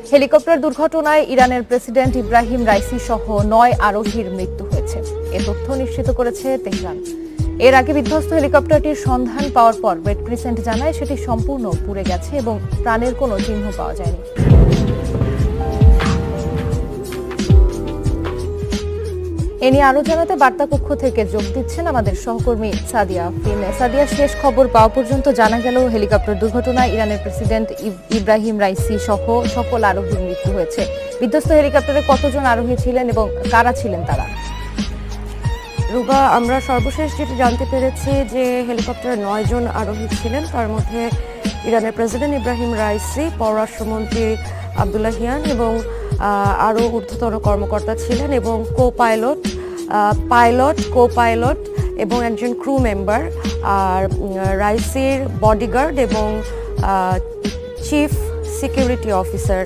Helicopter দুর্ঘটনায় ইরানের president Ebrahim Raisi সহ 9 আরোহীর মৃত্যু হয়েছে। এ তথ্য নিশ্চিত করেছে তেহরান। এর আগে বিধ্বস্ত হেলিকপ্টারটির সন্ধান পাওয়ার পর রেড ক্রিসেন্ট জানায় সেটি সম্পূর্ণ পুড়ে গেছে এবং প্রাণের কোনো চিহ্ন পাওয়া যায়নি। এ নিয়ে আরো জানাতে বার্তা কক্ষ থেকে যোগ দিচ্ছেন আমাদের সহকর্মী সাদিয়া আফরিন। সাদিয়া, শেষ খবর পাওয়া পর্যন্ত জানা গেল হেলিকপ্টার দুর্ঘটনায় ইরানের প্রেসিডেন্ট ইব্রাহিম রাইসি সহ সকল আরোহীর মৃত্যু হয়েছে। বিধ্বস্ত হেলিকপ্টারে কতজন আরোহী ছিলেন এবং কারা ছিলেন তারা? রুবা, আমরা সর্বশেষ যেটি জানতে পেরেছি যে হেলিকপ্টারে 9 জন আরোহী ছিলেন। তার মধ্যে ইরানের প্রেসিডেন্ট ইব্রাহিম রাইসি, পররাষ্ট্রমন্ত্রী আব্দুল্লাহিয়ান এবং আরও ঊর্ধ্বতন কর্মকর্তা ছিলেন এবং কো পাইলট এবং একজন ক্রু মেম্বার, আর রাইসির বডিগার্ড এবং চিফ সিকিউরিটি অফিসার